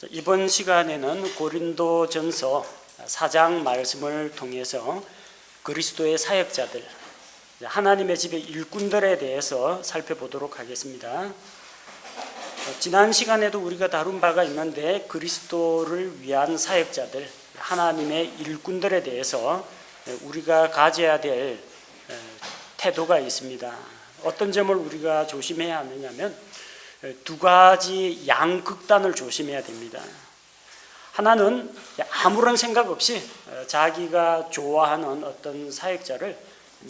이번 시간에는 고린도전서 4장 말씀을 통해서 그리스도의 사역자들, 하나님의 집의 일꾼들에 대해서 살펴보도록 하겠습니다. 지난 시간에도 우리가 다룬 바가 있는데 그리스도를 위한 사역자들, 하나님의 일꾼들에 대해서 우리가 가져야 될 태도가 있습니다. 어떤 점을 우리가 조심해야 하느냐면 두 가지 양극단을 조심해야 됩니다. 하나는 아무런 생각 없이 자기가 좋아하는 어떤 사역자를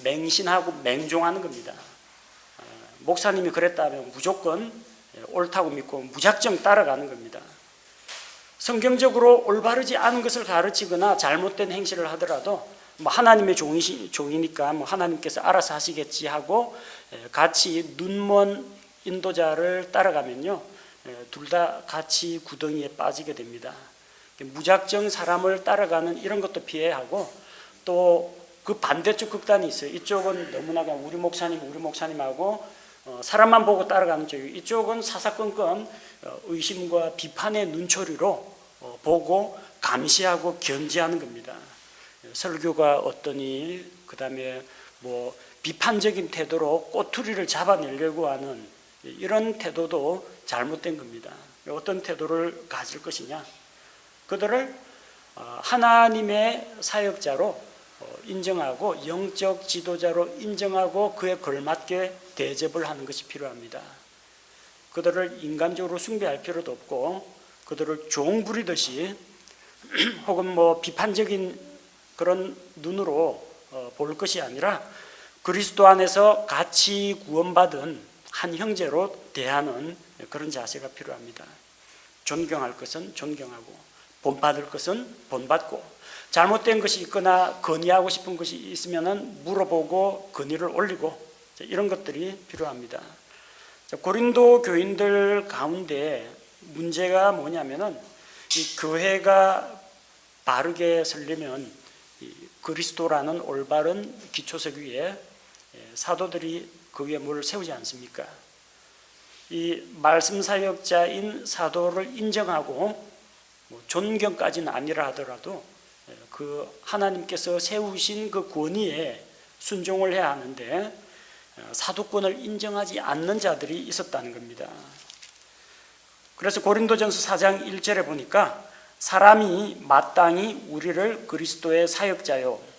맹신하고 맹종하는 겁니다. 목사님이 그랬다면 무조건 옳다고 믿고 무작정 따라가는 겁니다. 성경적으로 올바르지 않은 것을 가르치거나 잘못된 행실을 하더라도 하나님의 종이니까 하나님께서 알아서 하시겠지 하고 같이 눈먼 인도자를 따라가면요, 둘 다 같이 구덩이에 빠지게 됩니다. 무작정 사람을 따라가는 이런 것도 피해야 하고, 또 그 반대쪽 극단이 있어요. 이쪽은 너무나 우리 목사님하고 사람만 보고 따라가는 쪽, 이쪽은 사사건건 의심과 비판의 눈초리로 보고 감시하고 견지하는 겁니다. 설교가 어떠니, 그 다음에 비판적인 태도로 꼬투리를 잡아내려고 하는 이런 태도도 잘못된 겁니다. 어떤 태도를 가질 것이냐? 그들을 하나님의 사역자로 인정하고 영적 지도자로 인정하고 그에 걸맞게 대접을 하는 것이 필요합니다. 그들을 인간적으로 숭배할 필요도 없고 그들을 종 부리듯이 혹은 비판적인 그런 눈으로 볼 것이 아니라 그리스도 안에서 같이 구원받은 한 형제로 대하는 그런 자세가 필요합니다. 존경할 것은 존경하고 본받을 것은 본받고 잘못된 것이 있거나 건의하고 싶은 것이 있으면 물어보고 건의를 올리고 이런 것들이 필요합니다. 고린도 교인들 가운데 문제가 뭐냐면은 이 교회가 바르게 서려면 그리스도라는 올바른 기초석 위에 사도들이 그 위에 뭘 세우지 않습니까? 이 말씀 사역자인 사도를 인정하고 존경까지는 아니라 하더라도 그 하나님께서 세우신 그 권위에 순종을 해야 하는데 사도권을 인정하지 않는 자들이 있었다는 겁니다. 그래서 고린도전서 4장 1절에 보니까 사람이 마땅히 우리를 그리스도의 사역자요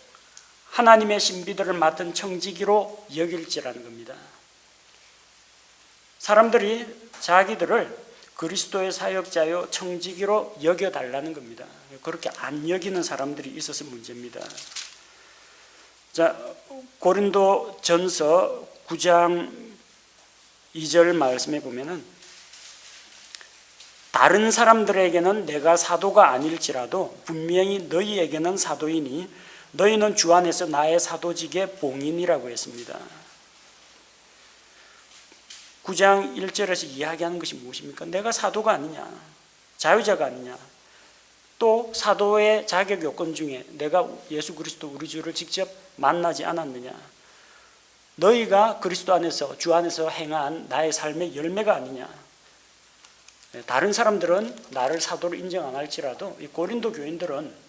하나님의 신비들을 맡은 청지기로 여길지라는 겁니다. 사람들이 자기들을 그리스도의 사역자요 청지기로 여겨달라는 겁니다. 그렇게 안 여기는 사람들이 있어서 문제입니다. 자, 고린도전서 9장 2절 말씀에 보면은 다른 사람들에게는 내가 사도가 아닐지라도 분명히 너희에게는 사도이니 너희는 주 안에서 나의 사도직의 봉인이라고 했습니다. 9장 1절에서 이야기하는 것이 무엇입니까? 내가 사도가 아니냐, 자유자가 아니냐, 또 사도의 자격 요건 중에 내가 예수 그리스도 우리 주를 직접 만나지 않았느냐, 너희가 그리스도 안에서 주 안에서 행한 나의 삶의 열매가 아니냐. 다른 사람들은 나를 사도로 인정 안 할지라도 이 고린도 교인들은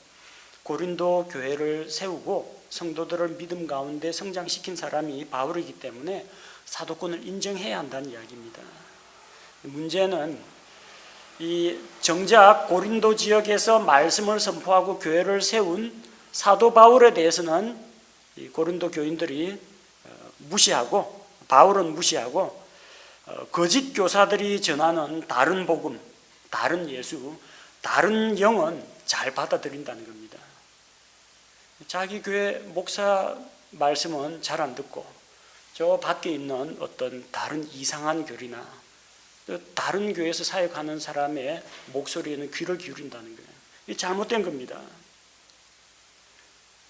고린도 교회를 세우고 성도들을 믿음 가운데 성장시킨 사람이 바울이기 때문에 사도권을 인정해야 한다는 이야기입니다. 문제는 이 정작 고린도 지역에서 말씀을 선포하고 교회를 세운 사도 바울에 대해서는 이 고린도 교인들이 무시하고 바울은 무시하고 거짓 교사들이 전하는 다른 복음, 다른 예수, 다른 영은 잘 받아들인다는 겁니다. 자기 교회 목사 말씀은 잘 안 듣고 저 밖에 있는 어떤 다른 이상한 교리나 다른 교회에서 사역하는 사람의 목소리에는 귀를 기울인다는 거예요. 이게 잘못된 겁니다.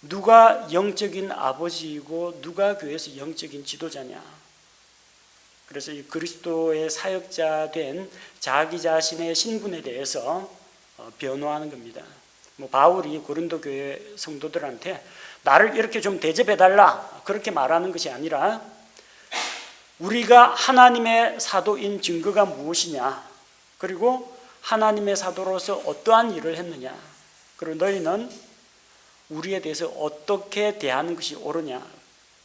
누가 영적인 아버지이고 누가 교회에서 영적인 지도자냐. 그래서 이 그리스도의 사역자 된 자기 자신의 신분에 대해서 변호하는 겁니다. 바울이 고린도 교회 성도들한테 나를 이렇게 좀 대접해달라 그렇게 말하는 것이 아니라 우리가 하나님의 사도인 증거가 무엇이냐, 그리고 하나님의 사도로서 어떠한 일을 했느냐, 그리고 너희는 우리에 대해서 어떻게 대하는 것이 옳으냐,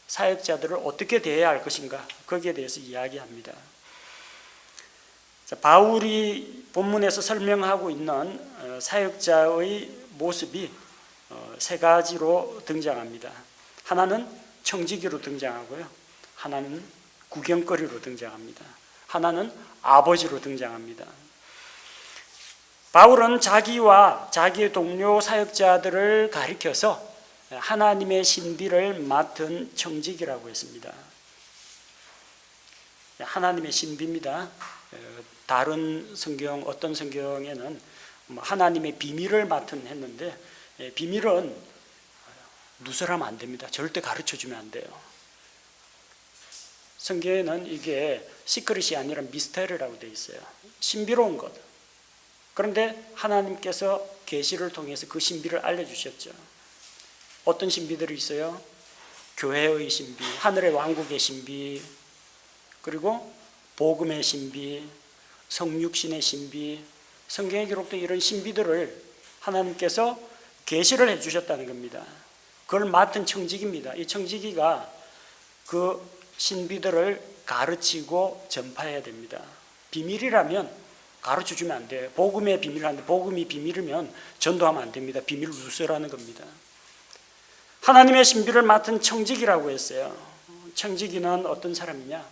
사역자들을 어떻게 대해야 할 것인가, 거기에 대해서 이야기합니다. 자, 바울이 본문에서 설명하고 있는 사역자의 모습이 세 가지로 등장합니다. 하나는 청지기로 등장하고요, 하나는 구경거리로 등장합니다, 하나는 아버지로 등장합니다. 바울은 자기와 자기의 동료 사역자들을 가리켜서 하나님의 신비를 맡은 청지기라고 했습니다. 하나님의 신비입니다. 다른 성경, 어떤 성경에는 하나님의 비밀을 맡은 했는데, 비밀은 누설하면 안 됩니다. 절대 가르쳐 주면 안 돼요. 성경에는 이게 시크릿이 아니라 미스테리라고 되어 있어요. 신비로운 것. 그런데 하나님께서 계시를 통해서 그 신비를 알려주셨죠. 어떤 신비들이 있어요? 교회의 신비, 하늘의 왕국의 신비, 그리고 복음의 신비, 성육신의 신비, 성경에 기록된 이런 신비들을 하나님께서 계시를 해주셨다는 겁니다. 그걸 맡은 청지기입니다. 이 청지기가 그 신비들을 가르치고 전파해야 됩니다. 비밀이라면 가르쳐 주면 안 돼요. 복음의 비밀하는데 복음이 비밀이면 전도하면 안 됩니다. 비밀 누설하는 겁니다. 하나님의 신비를 맡은 청지기라고 했어요. 청지기는 어떤 사람이냐?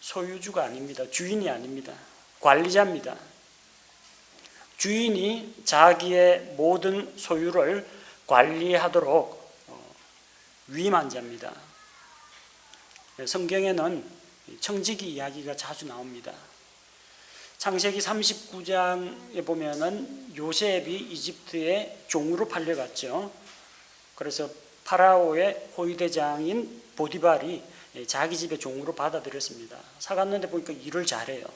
소유주가 아닙니다. 주인이 아닙니다. 관리자입니다. 주인이 자기의 모든 소유를 관리하도록 위임한 자입니다. 성경에는 청지기 이야기가 자주 나옵니다. 창세기 39장에 보면은 요셉이 이집트의 종으로 팔려갔죠. 그래서 파라오의 호위대장인 보디발이 자기 집의 종으로 받아들였습니다. 사갔는데 보니까 일을 잘해요.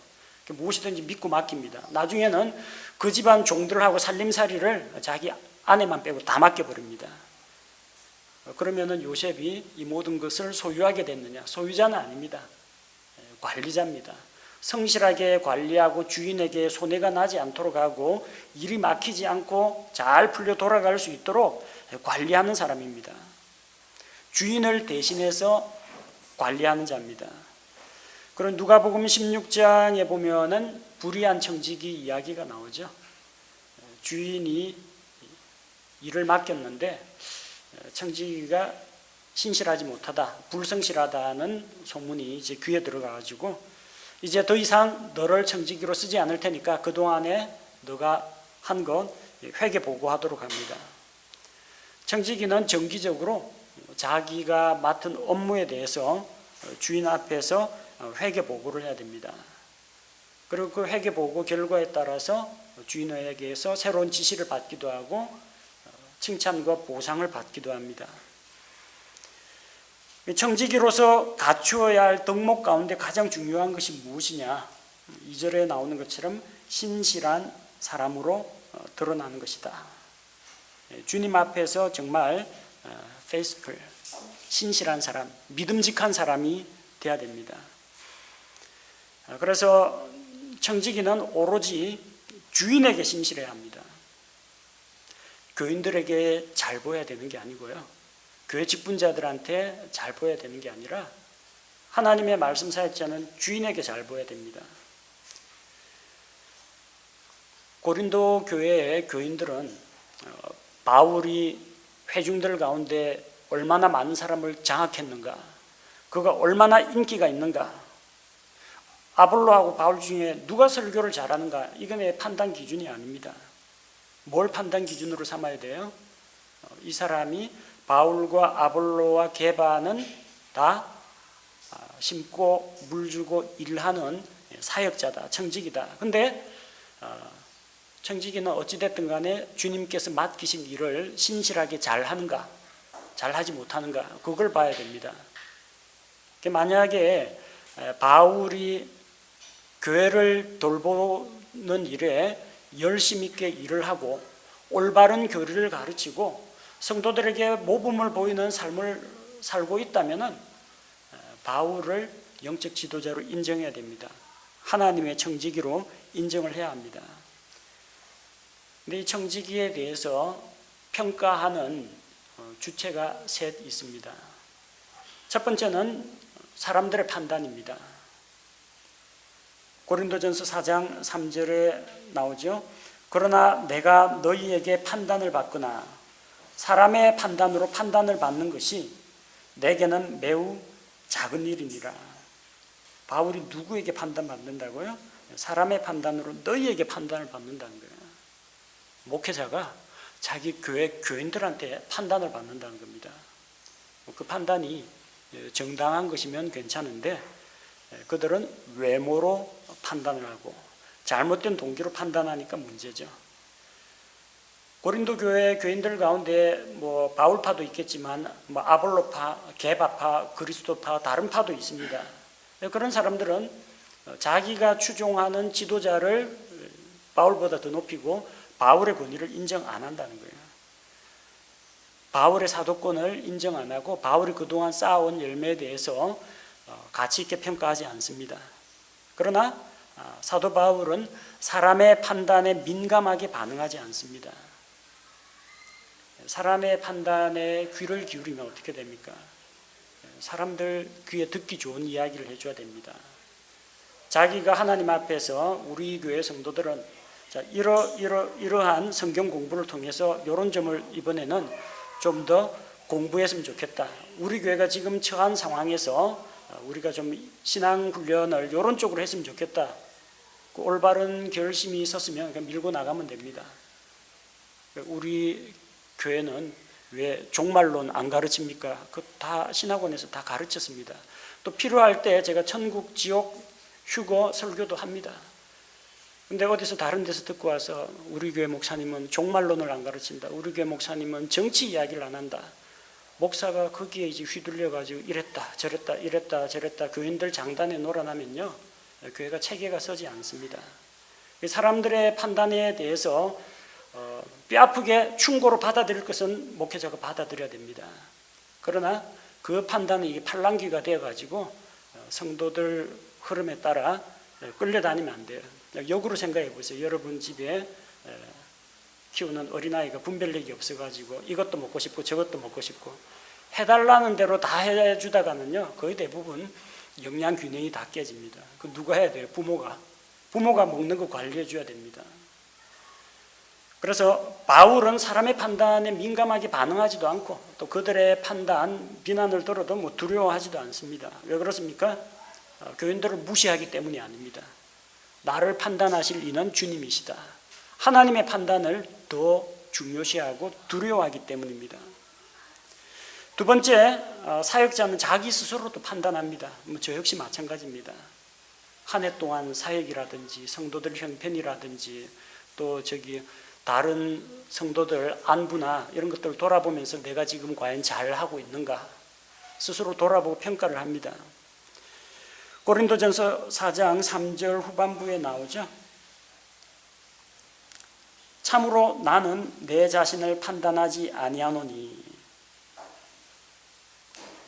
무엇이든지 믿고 맡깁니다. 나중에는 그 집안 종들하고 살림살이를 자기 아내만 빼고 다 맡겨버립니다. 그러면은 요셉이 이 모든 것을 소유하게 됐느냐? 소유자는 아닙니다. 관리자입니다. 성실하게 관리하고 주인에게 손해가 나지 않도록 하고 일이 막히지 않고 잘 풀려 돌아갈 수 있도록 관리하는 사람입니다. 주인을 대신해서 관리하는 자입니다. 그런 누가복음 16장에 보면은 불의한 청지기 이야기가 나오죠. 주인이 일을 맡겼는데 청지기가 신실하지 못하다, 불성실하다는 소문이 이제 귀에 들어가가지고 이제 더 이상 너를 청지기로 쓰지 않을 테니까 그동안에 너가 한 건 회계 보고하도록 합니다. 청지기는 정기적으로 자기가 맡은 업무에 대해서 주인 앞에서 회계 보고를 해야 됩니다. 그리고 그 회계 보고 결과에 따라서 주인에게서 새로운 지시를 받기도 하고 칭찬과 보상을 받기도 합니다. 청지기로서 갖추어야 할 덕목 가운데 가장 중요한 것이 무엇이냐? 2절에 나오는 것처럼 신실한 사람으로 드러나는 것이다. 주님 앞에서 정말 faithful, 신실한 사람, 믿음직한 사람이 되어야 됩니다. 그래서 청지기는 오로지 주인에게 신실해야 합니다. 교인들에게 잘 보여야 되는 게 아니고요, 교회 직분자들한테 잘 보여야 되는 게 아니라 하나님의 말씀 사역자는 주인에게 잘 보여야 됩니다. 고린도 교회의 교인들은 바울이 회중들 가운데 얼마나 많은 사람을 장악했는가, 그가 얼마나 인기가 있는가, 아볼로하고 바울 중에 누가 설교를 잘하는가, 이건 내 판단 기준이 아닙니다. 뭘 판단 기준으로 삼아야 돼요? 이 사람이 바울과 아볼로와 게바는 다 심고 물주고 일하는 사역자다, 청지기다. 근데 청지기는 어찌됐든 간에 주님께서 맡기신 일을 신실하게 잘하는가, 잘하지 못하는가, 그걸 봐야 됩니다. 만약에 바울이 교회를 돌보는 일에 열심 있게 일을 하고 올바른 교리를 가르치고 성도들에게 모범을 보이는 삶을 살고 있다면 바울을 영적 지도자로 인정해야 됩니다. 하나님의 청지기로 인정을 해야 합니다. 근데 이 청지기에 대해서 평가하는 주체가 셋 있습니다. 첫 번째는 사람들의 판단입니다. 고린도전서 4장 3절에 나오죠. 그러나 내가 너희에게 판단을 받거나 사람의 판단으로 판단을 받는 것이 내게는 매우 작은 일이니라. 바울이 누구에게 판단받는다고요? 사람의 판단으로 너희에게 판단을 받는다는 거예요. 목회자가 자기 교회 교인들한테 판단을 받는다는 겁니다. 그 판단이 정당한 것이면 괜찮은데 그들은 외모로 판단을 하고 잘못된 동기로 판단하니까 문제죠. 고린도 교회 교인들 가운데 바울파도 있겠지만 아볼로파, 게바파, 그리스도파, 다른 파도 있습니다. 그런 사람들은 자기가 추종하는 지도자를 바울보다 더 높이고 바울의 권위를 인정 안 한다는 거예요. 바울의 사도권을 인정 안 하고 바울이 그동안 쌓아온 열매에 대해서 가치 있게 평가하지 않습니다. 그러나 사도 바울은 사람의 판단에 민감하게 반응하지 않습니다. 사람의 판단에 귀를 기울이면 어떻게 됩니까? 사람들 귀에 듣기 좋은 이야기를 해줘야 됩니다. 자기가 하나님 앞에서 우리 교회 성도들은 이러한 성경 공부를 통해서 이런 점을 이번에는 좀 더 공부했으면 좋겠다. 우리 교회가 지금 처한 상황에서 우리가 좀 신앙 훈련을 이런 쪽으로 했으면 좋겠다. 그 올바른 결심이 있었으면 그냥 밀고 나가면 됩니다. 우리 교회는 왜 종말론 안 가르칩니까? 그 다 신학원에서 다 가르쳤습니다. 또 필요할 때 제가 천국, 지옥, 휴거 설교도 합니다. 근데 어디서 다른 데서 듣고 와서 우리 교회 목사님은 종말론을 안 가르친다. 우리 교회 목사님은 정치 이야기를 안 한다. 목사가 거기에 이제 휘둘려가지고 이랬다 저랬다 이랬다 저랬다 교인들 장단에 놀아나면요 교회가 체계가 서지 않습니다. 사람들의 판단에 대해서 뼈아프게 충고로 받아들일 것은 목회자가 받아들여야 됩니다. 그러나 그 판단이 이게 팔랑귀가 되어가지고 성도들 흐름에 따라 끌려다니면 안 돼요. 역으로 생각해 보세요. 여러분 집에 키우는 어린아이가 분별력이 없어가지고 이것도 먹고 싶고 저것도 먹고 싶고 해달라는 대로 다 해주다가는요 거의 대부분 영양균형이 다 깨집니다. 그 누가 해야 돼요? 부모가 먹는 거 관리해 줘야 됩니다. 그래서 바울은 사람의 판단에 민감하게 반응하지도 않고 또 그들의 판단, 비난을 들어도 두려워하지도 않습니다. 왜 그렇습니까? 교인들을 무시하기 때문이 아닙니다. 나를 판단하실 이는 주님이시다. 하나님의 판단을 더 중요시하고 두려워하기 때문입니다. 두 번째, 사역자는 자기 스스로도 판단합니다. 저 역시 마찬가지입니다. 한 해 동안 사역이라든지 성도들 형편이라든지 또 다른 성도들 안부나 이런 것들을 돌아보면서 내가 지금 과연 잘하고 있는가 스스로 돌아보고 평가를 합니다. 고린도전서 4장 3절 후반부에 나오죠. 참으로 나는 내 자신을 판단하지 아니하노니.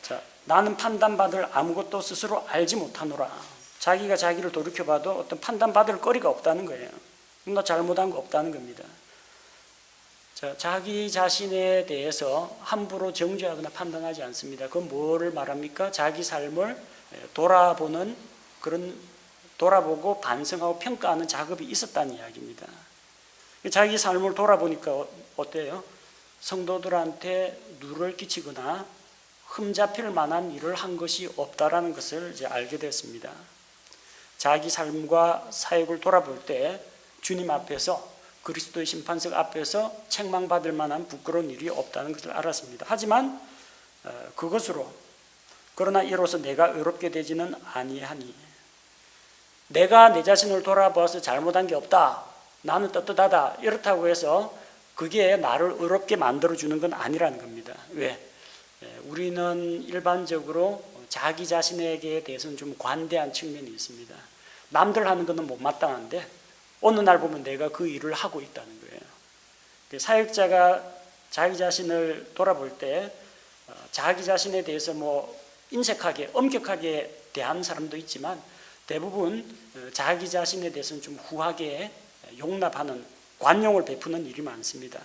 자, 나는 판단받을 아무것도 스스로 알지 못하노라. 자기가 자기를 돌이켜봐도 어떤 판단받을 거리가 없다는 거예요. 나 잘못한 거 없다는 겁니다. 자, 자기 자신에 대해서 함부로 정죄하거나 판단하지 않습니다. 그건 뭐를 말합니까? 자기 삶을 돌아보고 반성하고 평가하는 작업이 있었다는 이야기입니다. 자기 삶을 돌아보니까 어때요? 성도들한테 누를 끼치거나 흠잡힐 만한 일을 한 것이 없다라는 것을 이제 알게 됐습니다. 자기 삶과 사역을 돌아볼 때 주님 앞에서 그리스도의 심판석 앞에서 책망받을 만한 부끄러운 일이 없다는 것을 알았습니다. 하지만 그러나 이로써 내가 의롭게 되지는 아니하니. 내가 내 자신을 돌아봐서 잘못한 게 없다. 나는 떳떳하다. 이렇다고 해서 그게 나를 의롭게 만들어주는 건 아니라는 겁니다. 왜? 우리는 일반적으로 자기 자신에게 대해서는 좀 관대한 측면이 있습니다. 남들 하는 것은 못마땅한데 어느 날 보면 내가 그 일을 하고 있다는 거예요. 사역자가 자기 자신을 돌아볼 때 자기 자신에 대해서 인색하게 엄격하게 대하는 사람도 있지만 대부분 자기 자신에 대해서는 좀 후하게 용납하는, 관용을 베푸는 일이 많습니다.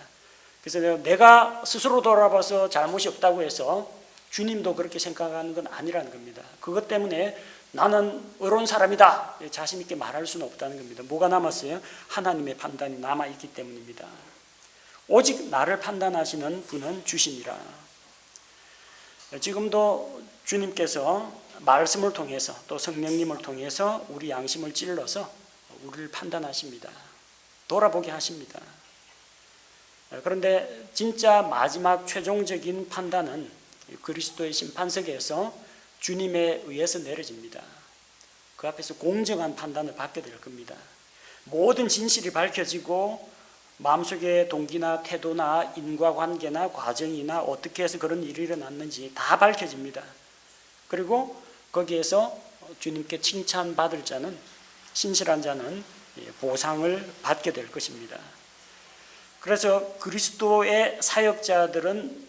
그래서 내가 스스로 돌아봐서 잘못이 없다고 해서 주님도 그렇게 생각하는 건 아니라는 겁니다. 그것 때문에 나는 의로운 사람이다 자신 있게 말할 수는 없다는 겁니다. 뭐가 남았어요? 하나님의 판단이 남아있기 때문입니다. 오직 나를 판단하시는 분은 주시니라. 지금도 주님께서 말씀을 통해서 또 성령님을 통해서 우리 양심을 찔러서 우리를 판단하십니다. 돌아보게 하십니다. 그런데 진짜 마지막 최종적인 판단은 그리스도의 심판석에서 주님에 의해서 내려집니다. 그 앞에서 공정한 판단을 받게 될 겁니다. 모든 진실이 밝혀지고 마음속의 동기나 태도나 인과관계나 과정이나 어떻게 해서 그런 일이 일어났는지 다 밝혀집니다. 그리고 거기에서 주님께 칭찬받을 자는, 신실한 자는 보상을 받게 될 것입니다. 그래서 그리스도의 사역자들은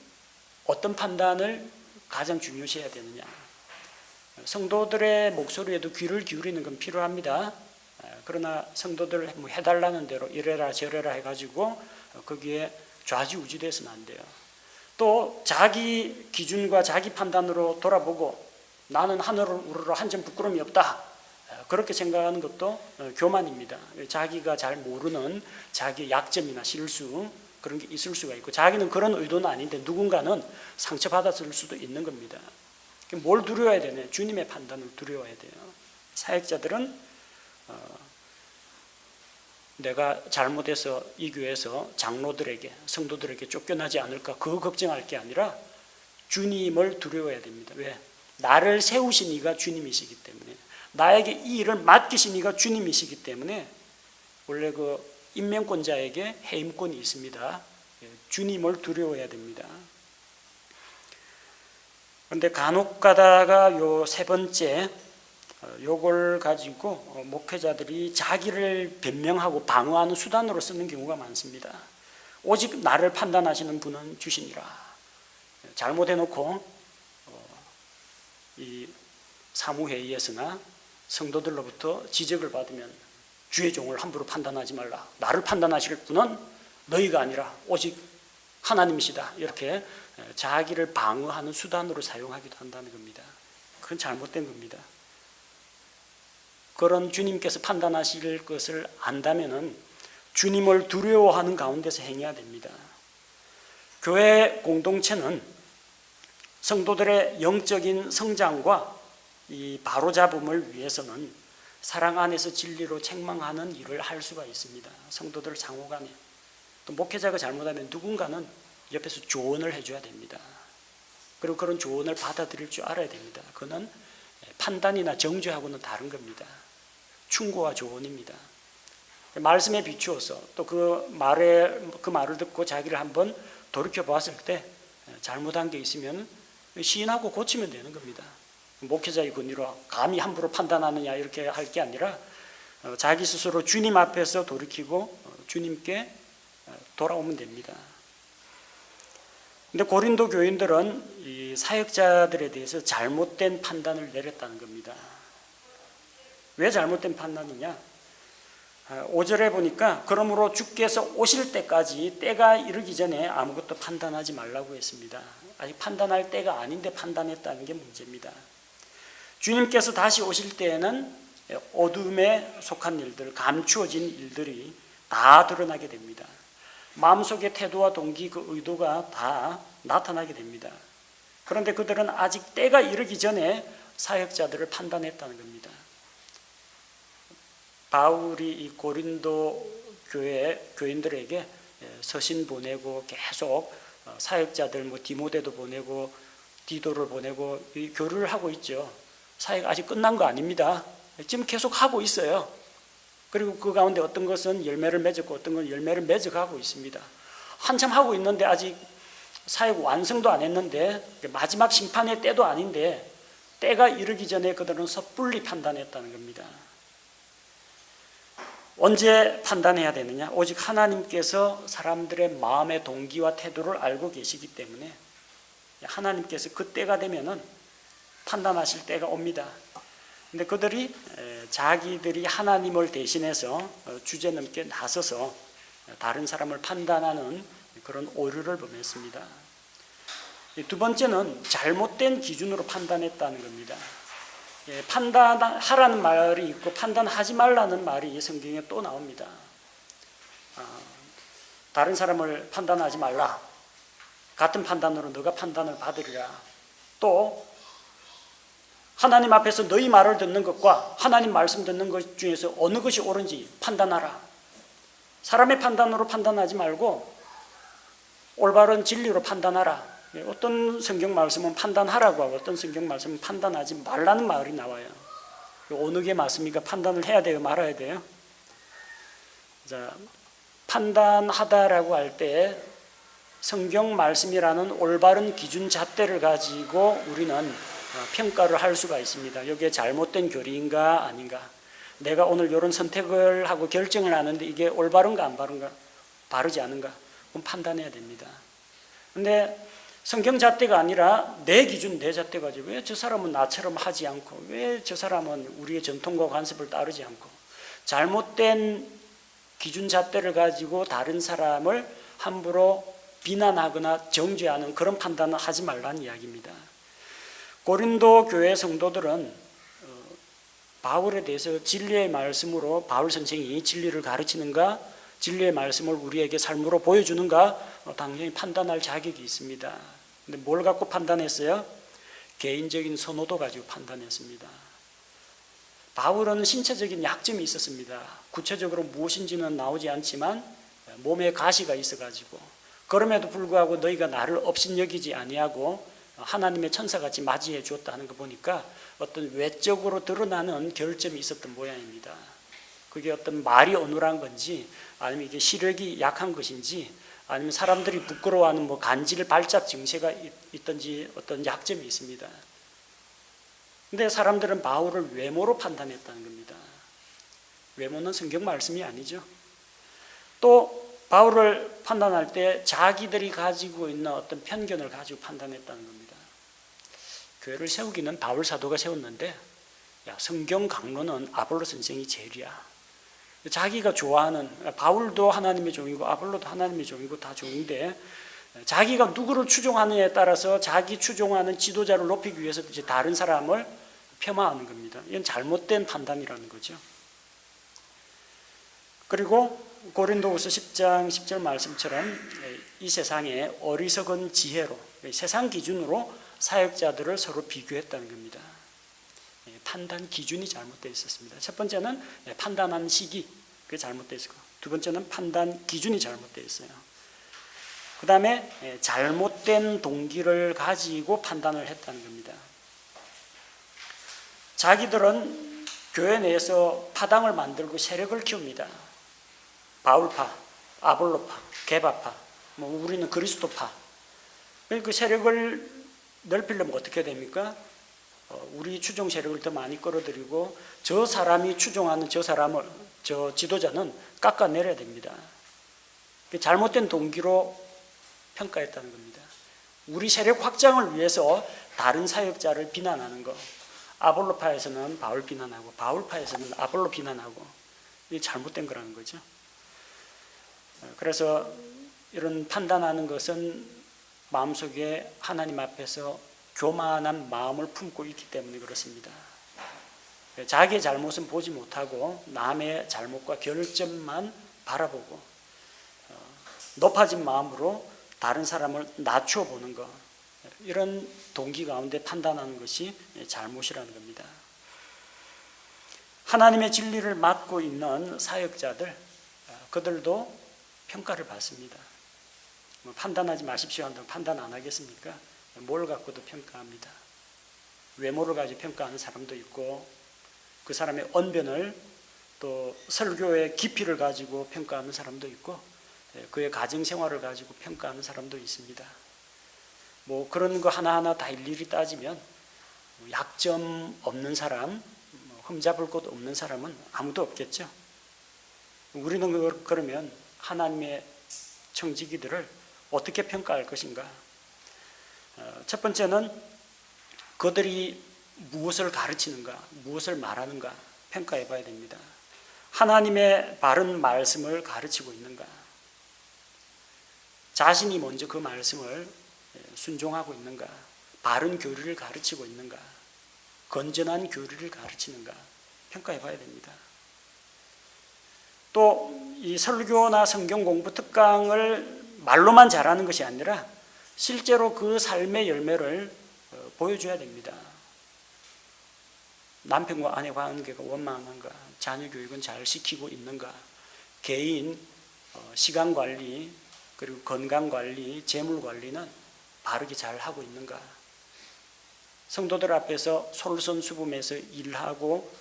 어떤 판단을 가장 중요시해야 되느냐? 성도들의 목소리에도 귀를 기울이는 건 필요합니다. 그러나 성도들 해달라는 대로 이래라 저래라 해가지고 거기에 좌지우지돼서는 안 돼요. 또 자기 기준과 자기 판단으로 돌아보고 나는 하늘을 우러러 한 점 부끄러움이 없다, 그렇게 생각하는 것도 교만입니다. 자기가 잘 모르는 자기의 약점이나 실수, 그런 게 있을 수가 있고, 자기는 그런 의도는 아닌데 누군가는 상처받았을 수도 있는 겁니다. 뭘 두려워야 되냐? 주님의 판단을 두려워야 돼요. 사역자들은 내가 잘못해서 이 교회에서 장로들에게, 성도들에게 쫓겨나지 않을까, 그거 걱정할 게 아니라 주님을 두려워야 됩니다. 왜? 나를 세우신 이가 주님이시기 때문에, 나에게 이 일을 맡기신 이가 주님이시기 때문에, 원래 그 임명권자에게 해임권이 있습니다. 주님을 두려워해야 됩니다. 그런데 간혹 가다가 요 세 번째, 요걸 가지고 목회자들이 자기를 변명하고 방어하는 수단으로 쓰는 경우가 많습니다. 오직 나를 판단하시는 분은 주시니라. 잘못해놓고 이 사무회의에서나 성도들로부터 지적을 받으면 주의 종을 함부로 판단하지 말라. 나를 판단하실 분은 너희가 아니라 오직 하나님이시다. 이렇게 자기를 방어하는 수단으로 사용하기도 한다는 겁니다. 그건 잘못된 겁니다. 그런 주님께서 판단하실 것을 안다면은 주님을 두려워하는 가운데서 행해야 됩니다. 교회 공동체는 성도들의 영적인 성장과 이 바로잡음을 위해서는 사랑 안에서 진리로 책망하는 일을 할 수가 있습니다. 성도들 상호간에. 또 목회자가 잘못하면 누군가는 옆에서 조언을 해줘야 됩니다. 그리고 그런 조언을 받아들일 줄 알아야 됩니다. 그거는 판단이나 정죄하고는 다른 겁니다. 충고와 조언입니다. 말씀에 비추어서 또 그 말을 듣고 자기를 한번 돌이켜 봤을 때 잘못한 게 있으면 시인하고 고치면 되는 겁니다. 목회자의 권위로 감히 함부로 판단하느냐 이렇게 할 게 아니라 자기 스스로 주님 앞에서 돌이키고 주님께 돌아오면 됩니다. 근데 고린도 교인들은 이 사역자들에 대해서 잘못된 판단을 내렸다는 겁니다. 왜 잘못된 판단이냐? 5절에 보니까 그러므로 주께서 오실 때까지 때가 이르기 전에 아무것도 판단하지 말라고 했습니다. 아직 판단할 때가 아닌데 판단했다는 게 문제입니다. 주님께서 다시 오실 때에는 어둠에 속한 일들, 감추어진 일들이 다 드러나게 됩니다. 마음속의 태도와 동기, 그 의도가 다 나타나게 됩니다. 그런데 그들은 아직 때가 이르기 전에 사역자들을 판단했다는 겁니다. 바울이 이 고린도 교회 교인들에게 서신 보내고 계속 사역자들 디모데도 보내고 디도를 보내고 교류를 하고 있죠. 사역 아직 끝난 거 아닙니다. 지금 계속 하고 있어요. 그리고 그 가운데 어떤 것은 열매를 맺었고 어떤 건 열매를 맺어가고 있습니다. 한참 하고 있는데 아직 사역 완성도 안 했는데 마지막 심판의 때도 아닌데 때가 이르기 전에 그들은 섣불리 판단했다는 겁니다. 언제 판단해야 되느냐? 오직 하나님께서 사람들의 마음의 동기와 태도를 알고 계시기 때문에 하나님께서 그 때가 되면은 판단하실 때가 옵니다. 근데 그들이 자기들이 하나님을 대신해서 주제넘게 나서서 다른 사람을 판단하는 그런 오류를 범했습니다. 두 번째는 잘못된 기준으로 판단했다는 겁니다. 판단하라는 말이 있고 판단하지 말라는 말이 성경에 또 나옵니다. 다른 사람을 판단하지 말라. 같은 판단으로 너가 판단을 받으리라. 또 하나님 앞에서 너희 말을 듣는 것과 하나님 말씀 듣는 것 중에서 어느 것이 옳은지 판단하라. 사람의 판단으로 판단하지 말고 올바른 진리로 판단하라. 어떤 성경 말씀은 판단하라고 하고 어떤 성경 말씀은 판단하지 말라는 말이 나와요. 어느 게 맞습니까? 판단을 해야 돼요? 말아야 돼요? 자, 판단하다라고 할 때 성경 말씀이라는 올바른 기준 잣대를 가지고 우리는 평가를 할 수가 있습니다. 여기에 잘못된 교리인가 아닌가, 내가 오늘 이런 선택을 하고 결정을 하는데 이게 올바른가 안 바른가, 바르지 않은가, 그럼 판단해야 됩니다. 근데 성경 잣대가 아니라 내 기준, 내 잣대 가지고 왜 저 사람은 나처럼 하지 않고 왜 저 사람은 우리의 전통과 관습을 따르지 않고, 잘못된 기준 잣대를 가지고 다른 사람을 함부로 비난하거나 정죄하는 그런 판단을 하지 말라는 이야기입니다. 고린도 교회 성도들은 바울에 대해서 진리의 말씀으로 바울 선생이 진리를 가르치는가, 진리의 말씀을 우리에게 삶으로 보여주는가 당연히 판단할 자격이 있습니다. 근데 뭘 갖고 판단했어요? 개인적인 선호도 가지고 판단했습니다. 바울은 신체적인 약점이 있었습니다. 구체적으로 무엇인지는 나오지 않지만 몸에 가시가 있어가지고, 그럼에도 불구하고 너희가 나를 업신여기지 아니하고 하나님의 천사같이 맞이해 주었다 하는 거 보니까 어떤 외적으로 드러나는 결점이 있었던 모양입니다. 그게 어떤 말이 어눌한 건지 아니면 이게 시력이 약한 것인지 아니면 사람들이 부끄러워하는 간질 발작 증세가 있든지 어떤 약점이 있습니다. 근데 사람들은 바울을 외모로 판단했다는 겁니다. 외모는 성경 말씀이 아니죠. 또 바울을 판단할 때 자기들이 가지고 있는 어떤 편견을 가지고 판단했다는 겁니다. 교회를 세우기는 바울 사도가 세웠는데, 야, 성경 강론은 아볼로 선생이 제일이야. 자기가 좋아하는, 바울도 하나님의 종이고 아볼로도 하나님의 종이고 다 종인데, 자기가 누구를 추종하느냐에 따라서 자기 추종하는 지도자를 높이기 위해서 이제 다른 사람을 폄하하는 겁니다. 이건 잘못된 판단이라는 거죠. 그리고 고린도후서 10장 10절 말씀처럼 이 세상에 어리석은 지혜로, 세상 기준으로 사역자들을 서로 비교했다는 겁니다. 판단 기준이 잘못되어 있었습니다. 첫 번째는 판단한 시기, 그게 잘못되어 있었고, 두 번째는 판단 기준이 잘못되어 있어요. 그 다음에 잘못된 동기를 가지고 판단을 했다는 겁니다. 자기들은 교회 내에서 파당을 만들고 세력을 키웁니다. 바울파, 아볼로파, 게바파, 우리는 그리스도파. 그 세력을 넓히려면 어떻게 됩니까? 우리 추종 세력을 더 많이 끌어들이고 저 사람이 추종하는 저 지도자는 깎아내려야 됩니다. 잘못된 동기로 평가했다는 겁니다. 우리 세력 확장을 위해서 다른 사역자를 비난하는 거, 아볼로파에서는 바울 비난하고 바울파에서는 아볼로 비난하고, 이게 잘못된 거라는 거죠. 그래서 이런 판단하는 것은 마음속에 하나님 앞에서 교만한 마음을 품고 있기 때문에 그렇습니다. 자기의 잘못은 보지 못하고 남의 잘못과 결점만 바라보고 높아진 마음으로 다른 사람을 낮춰 보는 것, 이런 동기 가운데 판단하는 것이 잘못이라는 겁니다. 하나님의 진리를 맡고 있는 사역자들, 그들도 평가를 받습니다. 판단하지 마십시오 한다고 판단 안 하겠습니까? 뭘 갖고도 평가합니다. 외모를 가지고 평가하는 사람도 있고, 그 사람의 언변을, 또 설교의 깊이를 가지고 평가하는 사람도 있고, 그의 가정생활을 가지고 평가하는 사람도 있습니다. 그런 거 하나하나 다 일일이 따지면 약점 없는 사람, 흠잡을 곳 없는 사람은 아무도 없겠죠. 우리는 그러면 하나님의 청지기들을 어떻게 평가할 것인가? 첫 번째는 그들이 무엇을 가르치는가, 무엇을 말하는가 평가해 봐야 됩니다. 하나님의 바른 말씀을 가르치고 있는가, 자신이 먼저 그 말씀을 순종하고 있는가, 바른 교리를 가르치고 있는가, 건전한 교리를 가르치는가 평가해 봐야 됩니다. 또 이 설교나 성경 공부 특강을 말로만 잘하는 것이 아니라 실제로 그 삶의 열매를 보여줘야 됩니다. 남편과 아내 관계가 원만한가, 자녀 교육은 잘 시키고 있는가, 개인 시간 관리, 그리고 건강 관리, 재물 관리는 바르게 잘 하고 있는가, 성도들 앞에서 솔선수범해서 일하고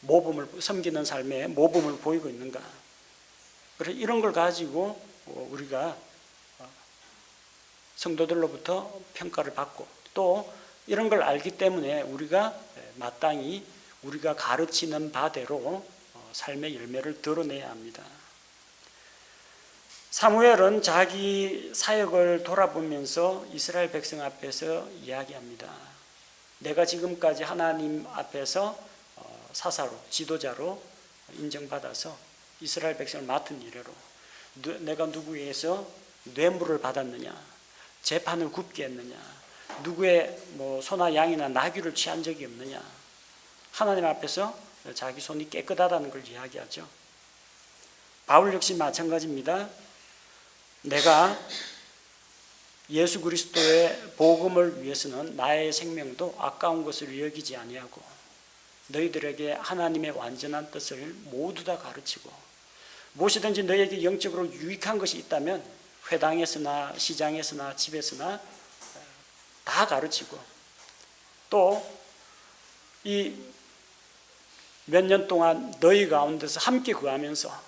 모범을 섬기는 삶에 모범을 보이고 있는가. 그래서 이런 걸 가지고 우리가 성도들로부터 평가를 받고, 또 이런 걸 알기 때문에 우리가 마땅히 우리가 가르치는 바대로 삶의 열매를 드러내야 합니다. 사무엘은 자기 사역을 돌아보면서 이스라엘 백성 앞에서 이야기합니다. 내가 지금까지 하나님 앞에서 사사로, 지도자로 인정받아서 이스라엘 백성을 맡은 이래로 내가 누구에게서 뇌물을 받았느냐, 재판을 굽게 했느냐, 누구의 소나 양이나 나귀를 취한 적이 없느냐, 하나님 앞에서 자기 손이 깨끗하다는 걸 이야기하죠. 바울 역시 마찬가지입니다. 내가 예수 그리스도의 복음을 위해서는 나의 생명도 아까운 것을 여기지 아니하고 너희들에게 하나님의 완전한 뜻을 모두 다 가르치고, 무엇이든지 너희에게 영적으로 유익한 것이 있다면 회당에서나 시장에서나 집에서나 다 가르치고, 또 이 몇 년 동안 너희 가운데서 함께 거하면서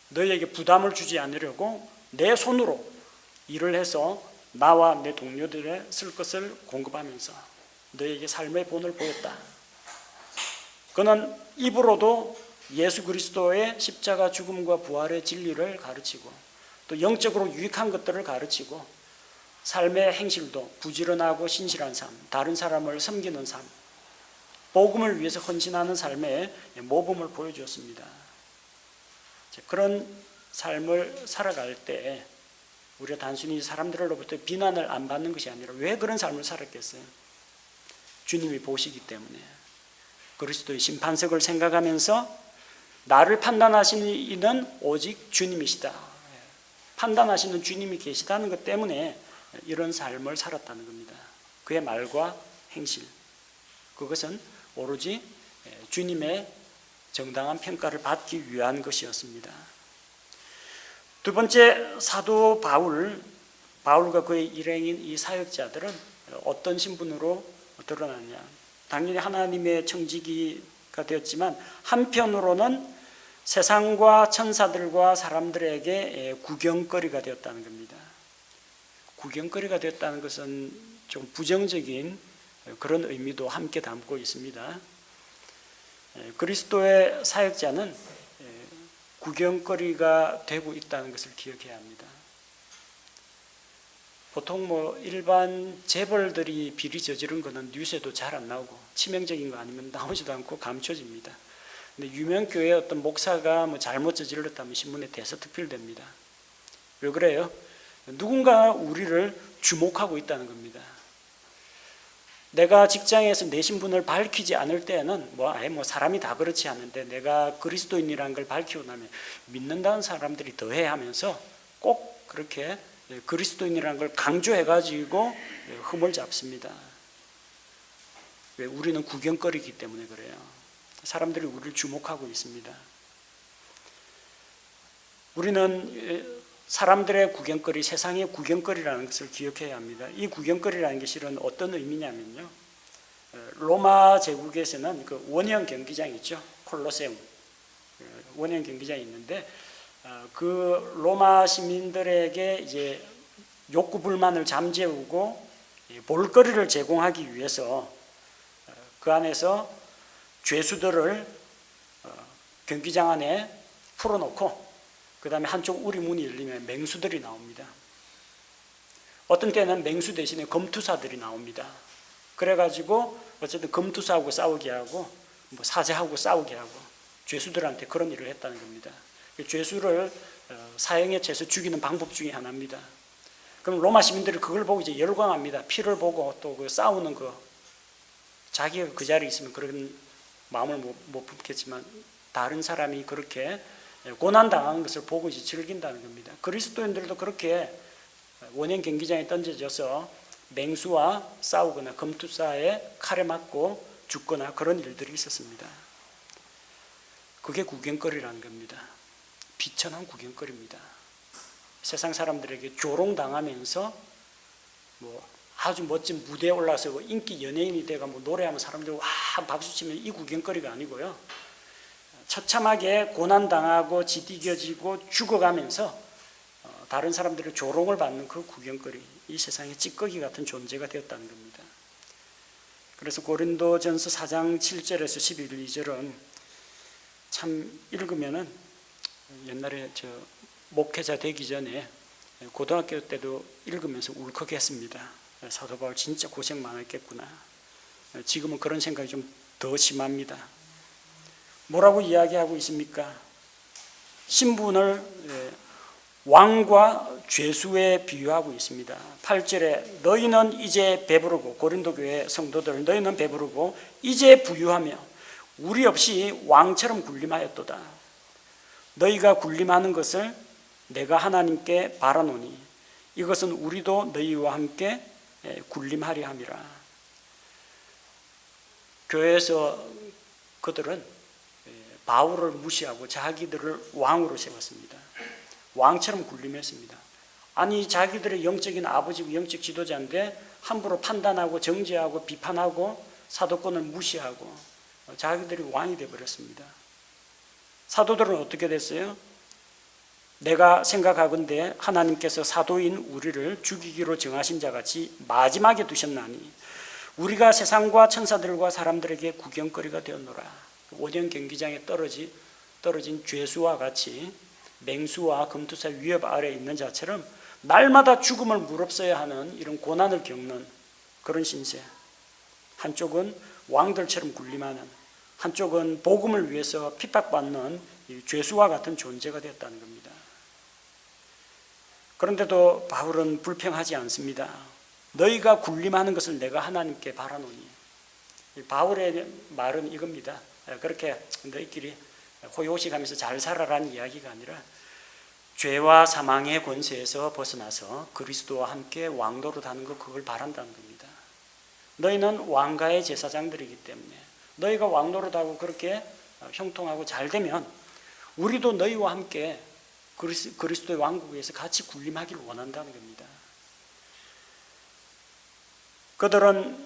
너희에게 부담을 주지 않으려고 내 손으로 일을 해서 나와 내 동료들의 쓸 것을 공급하면서 너희에게 삶의 본을 보였다. 그는 입으로도 예수 그리스도의 십자가 죽음과 부활의 진리를 가르치고, 또 영적으로 유익한 것들을 가르치고, 삶의 행실도 부지런하고 신실한 삶, 다른 사람을 섬기는 삶, 복음을 위해서 헌신하는 삶의 모범을 보여주었습니다. 그런 삶을 살아갈 때 우리가 단순히 사람들로부터 비난을 안 받는 것이 아니라 왜 그런 삶을 살았겠어요? 주님이 보시기 때문에. 그리스도의 심판석을 생각하면서 나를 판단하시는 이는 오직 주님이시다. 판단하시는 주님이 계시다는 것 때문에 이런 삶을 살았다는 겁니다. 그의 말과 행실, 그것은 오로지 주님의 정당한 평가를 받기 위한 것이었습니다. 두 번째, 사도 바울과 그의 일행인 이 사역자들은 어떤 신분으로 드러나느냐. 당연히 하나님의 청지기가 되었지만 한편으로는 세상과 천사들과 사람들에게 구경거리가 되었다는 겁니다. 구경거리가 되었다는 것은 좀 부정적인 그런 의미도 함께 담고 있습니다. 그리스도의 사역자는 구경거리가 되고 있다는 것을 기억해야 합니다. 보통 일반 재벌들이 비리 저지른 거는 뉴스에도 잘 안 나오고 치명적인 거 아니면 나오지도 않고 감춰집니다. 근데 유명 교회 어떤 목사가 잘못 저질렀다면 신문에 대서특필됩니다. 왜 그래요? 누군가 우리를 주목하고 있다는 겁니다. 내가 직장에서 내 신분을 밝히지 않을 때는 사람이 다 그렇지 않은데 내가 그리스도인이라는 걸 밝히고 나면 믿는다는 사람들이 더해 하면서 꼭 그렇게 그리스도인이라는 걸 강조해가지고 흠을 잡습니다. 왜? 우리는 구경거리이기 때문에 그래요. 사람들이 우리를 주목하고 있습니다. 우리는 사람들의 구경거리, 세상의 구경거리라는 것을 기억해야 합니다. 이 구경거리라는 게 실은 어떤 의미냐면요, 로마 제국에서는 그 원형 경기장 있죠, 콜로세움 원형 경기장이 있는데 그 로마 시민들에게 이제 욕구 불만을 잠재우고 볼거리를 제공하기 위해서 그 안에서 죄수들을 경기장 안에 풀어놓고 그 다음에 한쪽 우리 문이 열리면 맹수들이 나옵니다. 어떤 때는 맹수 대신에 검투사들이 나옵니다. 그래가지고 어쨌든 검투사하고 싸우게 하고 뭐 사제하고 싸우게 하고 죄수들한테 그런 일을 했다는 겁니다. 죄수를 사형에 채서 죽이는 방법 중에 하나입니다. 그럼 로마 시민들이 그걸 보고 이제 열광합니다. 피를 보고 또 그 싸우는 거, 자기가 그 자리에 있으면 그런 마음을 못 품겠지만 다른 사람이 그렇게 고난 당하는 것을 보고 이제 즐긴다는 겁니다. 그리스도인들도 그렇게 원형 경기장에 던져져서 맹수와 싸우거나 검투사에 칼에 맞고 죽거나 그런 일들이 있었습니다. 그게 구경거리라는 겁니다. 비천한 구경거리입니다. 세상 사람들에게 조롱당하면서 뭐 아주 멋진 무대에 올라서 인기 연예인이 돼가 뭐 노래하면 사람들이 와 박수치면 이 구경거리가 아니고요. 처참하게 고난당하고 지디겨지고 죽어가면서 다른 사람들의 조롱을 받는 그 구경거리, 이 세상의 찌꺼기 같은 존재가 되었다는 겁니다. 그래서 고린도전서 4장 7절에서 11, 2절은 참 읽으면은 옛날에 저 목회자 되기 전에 고등학교 때도 읽으면서 울컥했습니다. 사도 바울 진짜 고생 많았겠구나. 지금은 그런 생각이 좀 더 심합니다. 뭐라고 이야기하고 있습니까? 신분을 왕과 죄수에 비유하고 있습니다. 8절에 너희는 이제 배부르고, 고린도 교회 성도들 너희는 배부르고 이제 부유하며 우리 없이 왕처럼 군림하였도다. 너희가 군림하는 것을 내가 하나님께 바라노니 이것은 우리도 너희와 함께 군림하려 함이라. 교회에서 그들은 바울을 무시하고 자기들을 왕으로 세웠습니다. 왕처럼 군림했습니다. 아니 자기들의 영적인 아버지고 영적 지도자인데 함부로 판단하고 정죄하고 비판하고 사도권을 무시하고 자기들이 왕이 되어버렸습니다. 사도들은 어떻게 됐어요? 내가 생각하건대 하나님께서 사도인 우리를 죽이기로 정하신 자같이 마지막에 두셨나니 우리가 세상과 천사들과 사람들에게 구경거리가 되었노라. 원형 경기장에 떨어진 죄수와 같이 맹수와 검투사 위협 아래에 있는 자처럼 날마다 죽음을 무릅써야 하는 이런 고난을 겪는 그런 신세. 한쪽은 왕들처럼 군림하는, 한쪽은 복음을 위해서 핍박받는 죄수와 같은 존재가 되었다는 겁니다. 그런데도 바울은 불평하지 않습니다. 너희가 군림하는 것을 내가 하나님께 바라노니. 바울의 말은 이겁니다. 그렇게 너희끼리 호요식하면서 잘 살아라는 이야기가 아니라 죄와 사망의 권세에서 벗어나서 그리스도와 함께 왕노릇하는 것, 그걸 바란다는 겁니다. 너희는 왕가의 제사장들이기 때문에 너희가 왕노릇하고 그렇게 형통하고 잘 되면 우리도 너희와 함께 그리스도의 왕국에서 같이 군림하기를 원한다는 겁니다. 그들은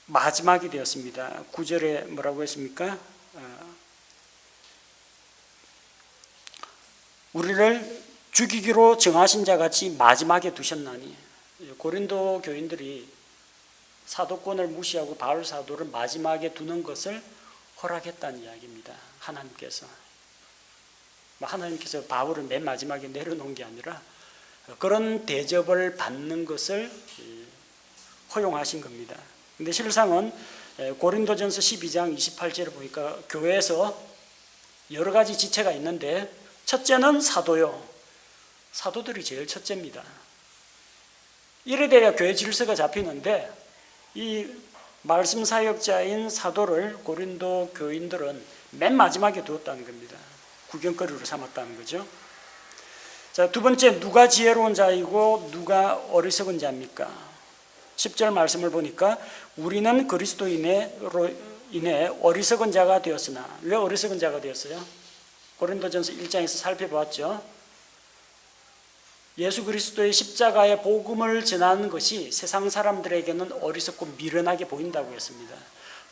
마지막이 되었습니다. 9절에 뭐라고 했습니까? 우리를 죽이기로 정하신 자같이 마지막에 두셨나니. 고린도 교인들이 사도권을 무시하고 바울 사도를 마지막에 두는 것을 허락했다는 이야기입니다. 하나님께서 바울을 맨 마지막에 내려놓은 게 아니라 그런 대접을 받는 것을 허용하신 겁니다. 근데 실상은 고린도전서 12장 28절에 보니까 교회에서 여러 가지 지체가 있는데 첫째는 사도요. 사도들이 제일 첫째입니다. 이래 돼야 교회 질서가 잡히는데 이 말씀 사역자인 사도를 고린도 교인들은 맨 마지막에 두었다는 겁니다. 구경거리로 삼았다는 거죠. 자, 두 번째, 누가 지혜로운 자이고 누가 어리석은 자입니까? 10절 말씀을 보니까 우리는 그리스도인으로 인해 어리석은 자가 되었으나. 왜 어리석은 자가 되었어요? 고린도전서 1장에서 살펴봤죠. 예수 그리스도의 십자가의 복음을 전하는 것이 세상 사람들에게는 어리석고 미련하게 보인다고 했습니다.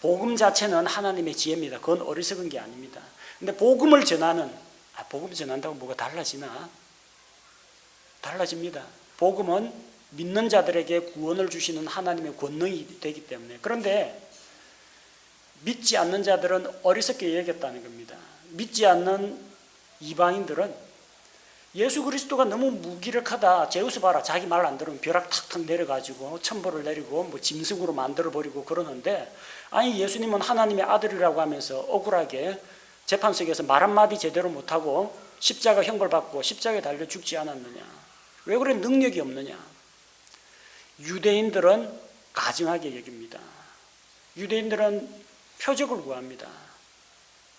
복음 자체는 하나님의 지혜입니다. 그건 어리석은 게 아닙니다. 근데 복음을 전한다고 뭐가 달라지나? 달라집니다. 복음은 믿는 자들에게 구원을 주시는 하나님의 권능이 되기 때문에. 그런데 믿지 않는 자들은 어리석게 여겼다는 겁니다. 믿지 않는 이방인들은 예수 그리스도가 너무 무기력하다. 제우스 봐라, 자기 말 안 들으면 벼락 탁탁 내려가지고 천벌을 내리고 뭐 짐승으로 만들어버리고 그러는데, 아니 예수님은 하나님의 아들이라고 하면서 억울하게 재판석에서 말 한마디 제대로 못하고 십자가 형벌받고 십자가에 달려 죽지 않았느냐? 왜 그래? 능력이 없느냐? 유대인들은 가증하게 여깁니다. 유대인들은 표적을 구합니다.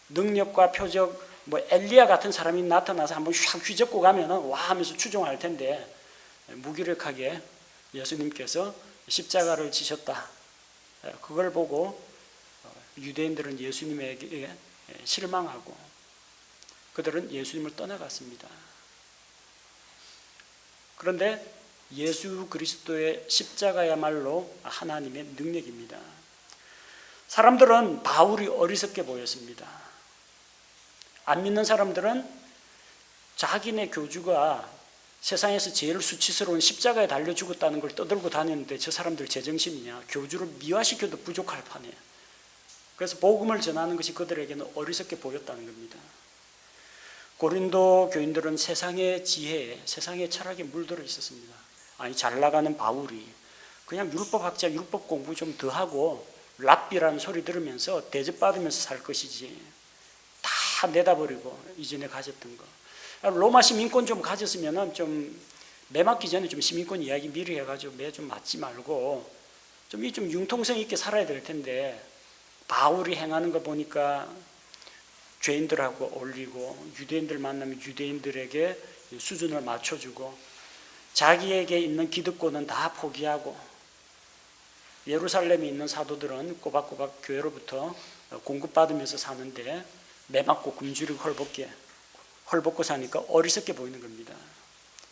능력과 표적, 뭐 엘리야 같은 사람이 나타나서 한번 샥 휘젓고 가면은 와 하면서 추종할 텐데, 무기력하게 예수님께서 십자가를 지셨다. 그걸 보고 유대인들은 예수님에게 실망하고 그들은 예수님을 떠나갔습니다. 그런데 예수 그리스도의 십자가야말로 하나님의 능력입니다. 사람들은 바울이 어리석게 보였습니다. 안 믿는 사람들은 자기네 교주가 세상에서 제일 수치스러운 십자가에 달려 죽었다는 걸 떠들고 다녔는데 저 사람들 제정신이냐? 교주를 미화시켜도 부족할 판이에요. 그래서 복음을 전하는 것이 그들에게는 어리석게 보였다는 겁니다. 고린도 교인들은 세상의 지혜에, 세상의 철학에 물들어 있었습니다. 아니 잘 나가는 바울이 그냥 율법학자 율법 공부 좀 더 하고 랍비라는 소리 들으면서 대접받으면서 살 것이지, 다 내다버리고 이전에 가졌던 거. 로마 시민권 좀 가졌으면은 좀 매 맞기 전에 좀 시민권 이야기 미리 해가지고 매 좀 맞지 말고 좀 융통성 있게 살아야 될 텐데, 바울이 행하는 거 보니까 죄인들하고 어울리고 유대인들 만나면 유대인들에게 수준을 맞춰주고 자기에게 있는 기득권은 다 포기하고, 예루살렘에 있는 사도들은 꼬박꼬박 교회로부터 공급받으면서 사는데 매 맞고 굶주리고 헐벗고 사니까 어리석게 보이는 겁니다.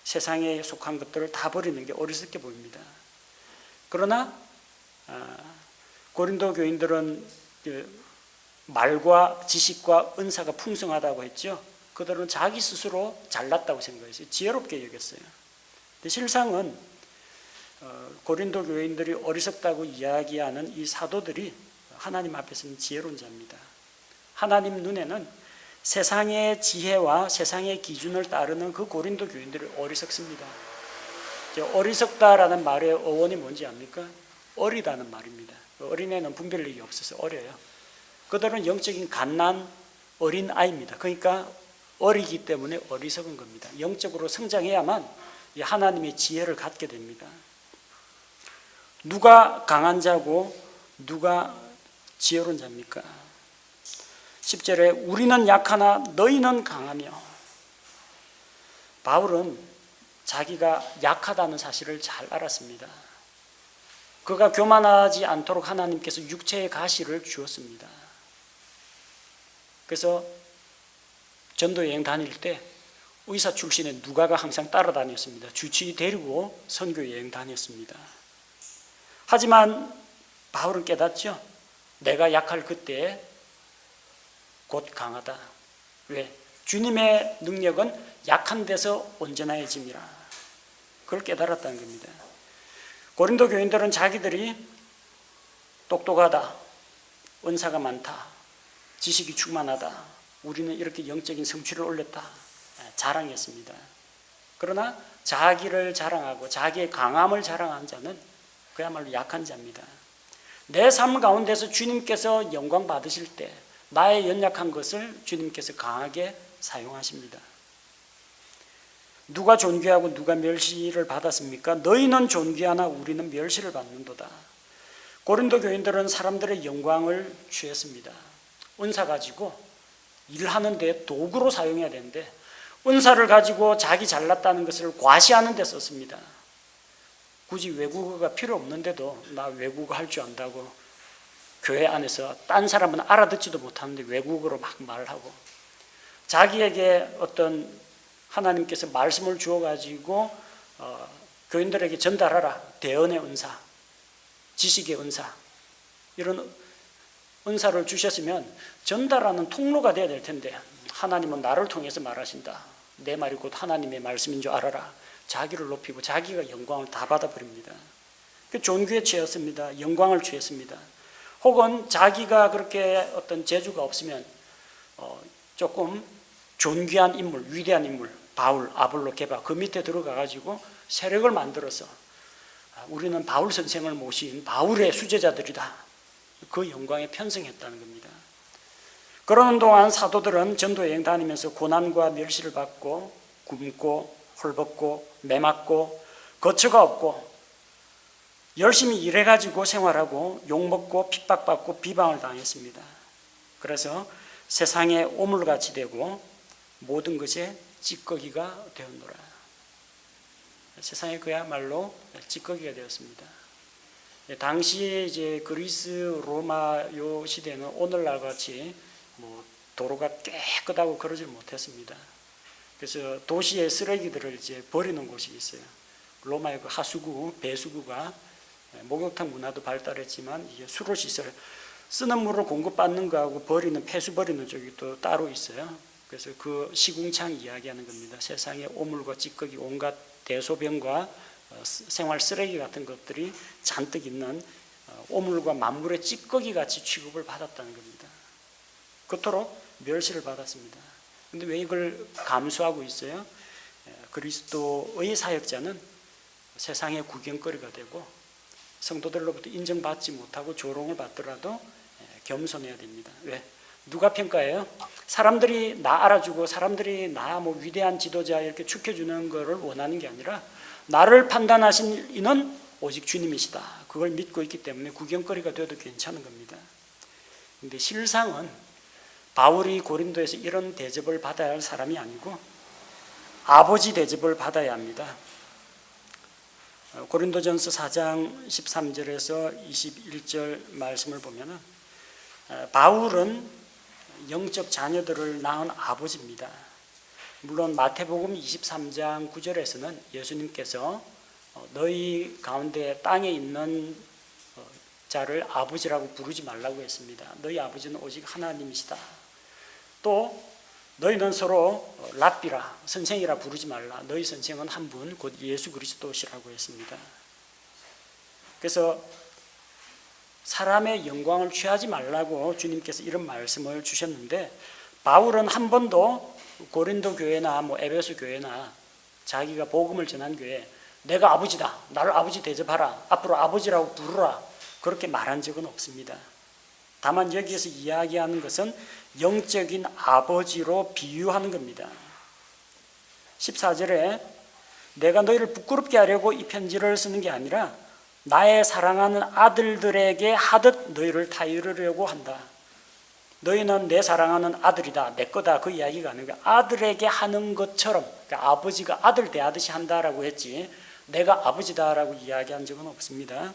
세상에 속한 것들을 다 버리는 게 어리석게 보입니다. 그러나 고린도 교인들은 말과 지식과 은사가 풍성하다고 했죠. 그들은 자기 스스로 잘났다고 생각했어요. 지혜롭게 여겼어요. 근데 실상은 고린도 교인들이 어리석다고 이야기하는 이 사도들이 하나님 앞에서는 지혜로운 자입니다. 하나님 눈에는 세상의 지혜와 세상의 기준을 따르는 그 고린도 교인들이 어리석습니다. 어리석다라는 말의 어원이 뭔지 압니까? 어리다는 말입니다. 어린애는 분별력이 없어서 어려요. 그들은 영적인 갓난 어린 아이입니다. 그러니까 어리기 때문에 어리석은 겁니다. 영적으로 성장해야만 하나님의 지혜를 갖게 됩니다. 누가 강한 자고 누가 지혜로운 자입니까? 10절에 우리는 약하나 너희는 강하며. 바울은 자기가 약하다는 사실을 잘 알았습니다. 그가 교만하지 않도록 하나님께서 육체의 가시를 주었습니다. 그래서 전도 여행 다닐 때 의사 출신의 누가가 항상 따라다녔습니다. 주치의 데리고 선교 여행 다녔습니다. 하지만 바울은 깨닫죠. 내가 약할 그때 곧 강하다. 왜? 주님의 능력은 약한 데서 온전해짐이라. 그걸 깨달았다는 겁니다. 고린도 교인들은 자기들이 똑똑하다, 은사가 많다, 지식이 충만하다, 우리는 이렇게 영적인 성취를 올렸다 자랑했습니다. 그러나 자기를 자랑하고 자기의 강함을 자랑한 자는 그야말로 약한 자입니다. 내 삶 가운데서 주님께서 영광 받으실 때 나의 연약한 것을 주님께서 강하게 사용하십니다. 누가 존귀하고 누가 멸시를 받았습니까? 너희는 존귀하나 우리는 멸시를 받는도다. 고린도 교인들은 사람들의 영광을 취했습니다. 은사 가지고 일하는 데 도구로 사용해야 되는데 은사를 가지고 자기 잘났다는 것을 과시하는 데 썼습니다. 굳이 외국어가 필요 없는데도 나 외국어 할 줄 안다고 교회 안에서 딴 사람은 알아듣지도 못하는데 외국어로 막 말을 하고, 자기에게 어떤 하나님께서 말씀을 주어가지고 교인들에게 전달하라. 대언의 은사, 지식의 은사, 이런 은사를 주셨으면 전달하는 통로가 돼야 될 텐데 하나님은 나를 통해서 말하신다. 내 말이 곧 하나님의 말씀인 줄 알아라. 자기를 높이고 자기가 영광을 다 받아버립니다. 존귀에 취했습니다. 영광을 취했습니다. 혹은 자기가 그렇게 어떤 재주가 없으면 조금 존귀한 인물, 위대한 인물, 바울, 아볼로, 게바 그 밑에 들어가가지고 세력을 만들어서 우리는 바울 선생을 모신 바울의 수제자들이다. 그 영광에 편승했다는 겁니다. 그러는 동안 사도들은 전도여행 다니면서 고난과 멸시를 받고 굶고 헐벗고 매맞고 거처가 없고 열심히 일해가지고 생활하고 욕먹고 핍박받고 비방을 당했습니다. 그래서 세상에 오물같이 되고 모든 것에 찌꺼기가 되었노라. 세상에 그야말로 찌꺼기가 되었습니다. 당시 이제 그리스 로마 요 시대는 오늘날 같이 도로가 깨끗하고 그러질 못했습니다. 그래서 도시의 쓰레기들을 이제 버리는 곳이 있어요. 로마의 그 하수구, 배수구가 목욕탕 문화도 발달했지만 이게 수로시설 쓰는 물을 공급받는 거하고 버리는 폐수 버리는 쪽이 또 따로 있어요. 그래서 그 시궁창 이야기하는 겁니다. 세상에 오물과 찌꺼기 온갖 대소변과 생활 쓰레기 같은 것들이 잔뜩 있는 오물과 만물의 찌꺼기 같이 취급을 받았다는 겁니다. 그토록 멸시를 받았습니다. 그런데 왜 이걸 감수하고 있어요? 그리스도의 사역자는 세상의 구경거리가 되고 성도들로부터 인정받지 못하고 조롱을 받더라도 겸손해야 됩니다. 왜? 누가 평가해요? 사람들이 나 알아주고 사람들이 나 위대한 지도자 이렇게 축해주는 것을 원하는 게 아니라 나를 판단하신 이는 오직 주님이시다. 그걸 믿고 있기 때문에 구경거리가 돼도 괜찮은 겁니다. 그런데 실상은 바울이 고린도에서 이런 대접을 받아야 할 사람이 아니고 아버지 대접을 받아야 합니다. 고린도전서 4장 13절에서 21절 말씀을 보면은 바울은 영적 자녀들을 낳은 아버지입니다. 물론 마태복음 23장 9절에서는 예수님께서 너희 가운데 땅에 있는 자를 아버지라고 부르지 말라고 했습니다. 너희 아버지는 오직 하나님이시다. 또 너희는 서로 랍비라 선생이라 부르지 말라. 너희 선생은 한 분 곧 예수 그리스도시라고 했습니다. 그래서 사람의 영광을 취하지 말라고 주님께서 이런 말씀을 주셨는데 바울은 한 번도 고린도 교회나 에베소 교회나 자기가 복음을 전한 교회에 내가 아버지다. 나를 아버지 대접하라. 앞으로 아버지라고 부르라. 그렇게 말한 적은 없습니다. 다만 여기에서 이야기하는 것은 영적인 아버지로 비유하는 겁니다. 14절에 내가 너희를 부끄럽게 하려고 이 편지를 쓰는 게 아니라 나의 사랑하는 아들들에게 하듯 너희를 타이르려고 한다. 너희는 내 사랑하는 아들이다. 내 거다. 그 이야기가 아니고 아들에게 하는 것처럼 그러니까 아버지가 아들 대하듯이 한다라고 했지 내가 아버지다라고 이야기한 적은 없습니다.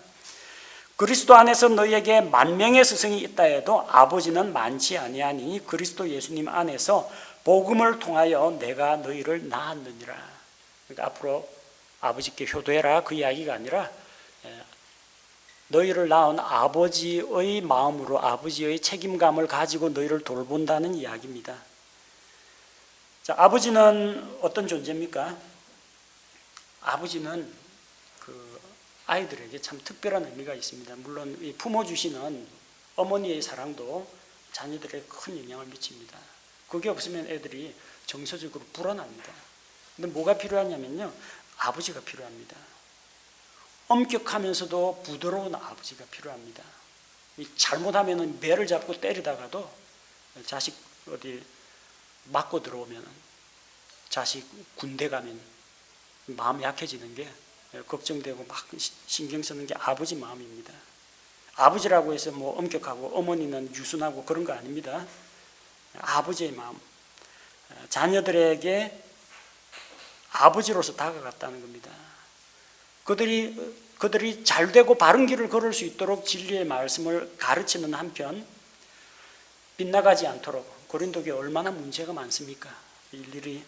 그리스도 안에서 너희에게 만명의 스승이 있다 해도 아버지는 많지 아니하니 그리스도 예수님 안에서 복음을 통하여 내가 너희를 낳았느니라. 그러니까 앞으로 아버지께 효도해라 그 이야기가 아니라 너희를 낳은 아버지의 마음으로 아버지의 책임감을 가지고 너희를 돌본다는 이야기입니다. 자, 아버지는 어떤 존재입니까? 아버지는 아이들에게 참 특별한 의미가 있습니다. 물론 이 부모 주시는 어머니의 사랑도 자녀들에게 큰 영향을 미칩니다. 그게 없으면 애들이 정서적으로 불안합니다. 근데 뭐가 필요하냐면요. 아버지가 필요합니다. 엄격하면서도 부드러운 아버지가 필요합니다. 잘못하면 매를 잡고 때리다가도 자식 어디 맞고 들어오면 자식 군대 가면 마음 약해지는 게 걱정되고 막 신경 쓰는 게 아버지 마음입니다. 아버지라고 해서 엄격하고 어머니는 유순하고 그런 거 아닙니다. 아버지의 마음. 자녀들에게 아버지로서 다가갔다는 겁니다. 그들이 잘되고 바른 길을 걸을 수 있도록 진리의 말씀을 가르치는 한편 빗나가지 않도록 고린도교에 얼마나 문제가 많습니까? 일일이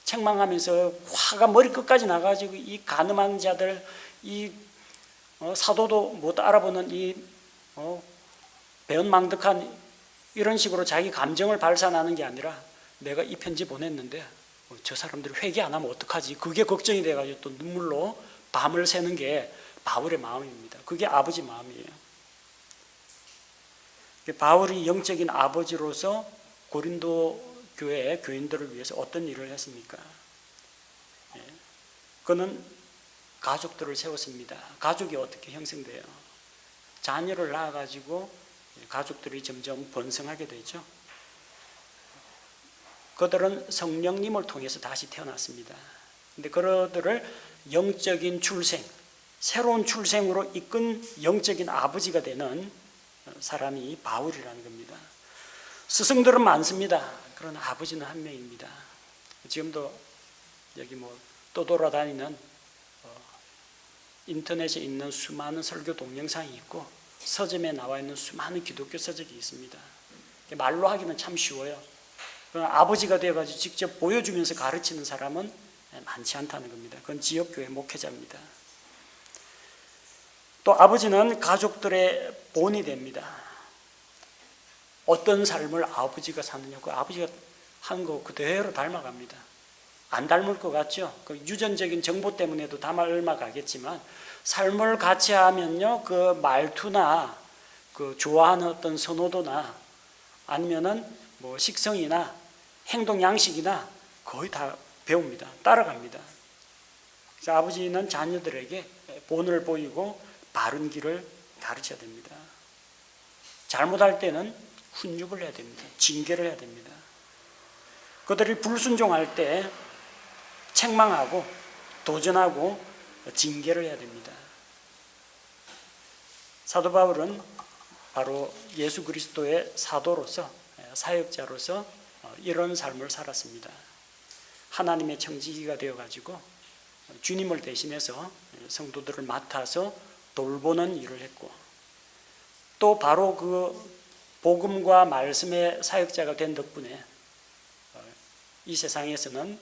책망하면서 화가 머리끝까지 나가지고 이 간음한 자들, 이 사도도 못 알아보는 이 배은망덕한 이런 식으로 자기 감정을 발산하는 게 아니라 내가 이 편지 보냈는데 저 사람들이 회개 안 하면 어떡하지? 그게 걱정이 돼가지고 또 눈물로 밤을 새는 게 바울의 마음입니다. 그게 아버지 마음이에요. 바울이 영적인 아버지로서 고린도 교회 교인들을 위해서 어떤 일을 했습니까? 그는 가족들을 세웠습니다. 가족이 어떻게 형성돼요? 자녀를 낳아가지고 가족들이 점점 번성하게 되죠. 그들은 성령님을 통해서 다시 태어났습니다. 근데 그들을 영적인 출생, 새로운 출생으로 이끈 영적인 아버지가 되는 사람이 바울이라는 겁니다. 스승들은 많습니다. 그러나 아버지는 한 명입니다. 지금도 여기 떠돌아다니는 인터넷에 있는 수많은 설교 동영상이 있고 서점에 나와 있는 수많은 기독교 서적이 있습니다. 말로 하기는 참 쉬워요. 그러나 아버지가 되어가지고 직접 보여주면서 가르치는 사람은 많지 않다는 겁니다. 그건 지역교회 목회자입니다. 또 아버지는 가족들의 본이 됩니다. 어떤 삶을 아버지가 사느냐, 그 아버지가 한 거 그대로 닮아갑니다. 안 닮을 것 같죠? 그 유전적인 정보 때문에도 닮아가겠지만 삶을 같이 하면요, 그 말투나 그 좋아하는 어떤 선호도나 아니면은 식성이나 행동 양식이나 거의 다 배웁니다. 따라갑니다. 그래서 아버지는 자녀들에게 본을 보이고 바른 길을 가르쳐야 됩니다. 잘못할 때는 훈육을 해야 됩니다. 징계를 해야 됩니다. 그들이 불순종할 때 책망하고 도전하고 징계를 해야 됩니다. 사도 바울은 바로 예수 그리스도의 사도로서, 사역자로서 이런 삶을 살았습니다. 하나님의 청지기가 되어가지고 주님을 대신해서 성도들을 맡아서 돌보는 일을 했고, 또 바로 그 복음과 말씀의 사역자가 된 덕분에 이 세상에서는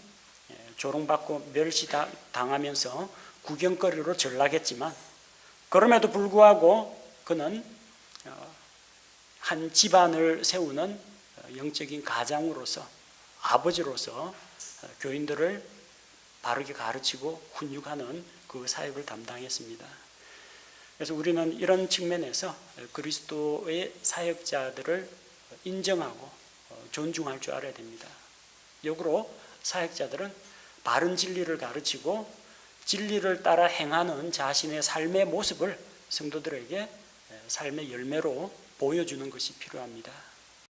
조롱받고 멸시당하면서 구경거리로 전락했지만, 그럼에도 불구하고 그는 한 집안을 세우는 영적인 가장으로서, 아버지로서 교인들을 바르게 가르치고 훈육하는 그 사역을 담당했습니다. 그래서 우리는 이런 측면에서 그리스도의 사역자들을 인정하고 존중할 줄 알아야 됩니다. 역으로 사역자들은 바른 진리를 가르치고 진리를 따라 행하는 자신의 삶의 모습을 성도들에게 삶의 열매로 보여주는 것이 필요합니다.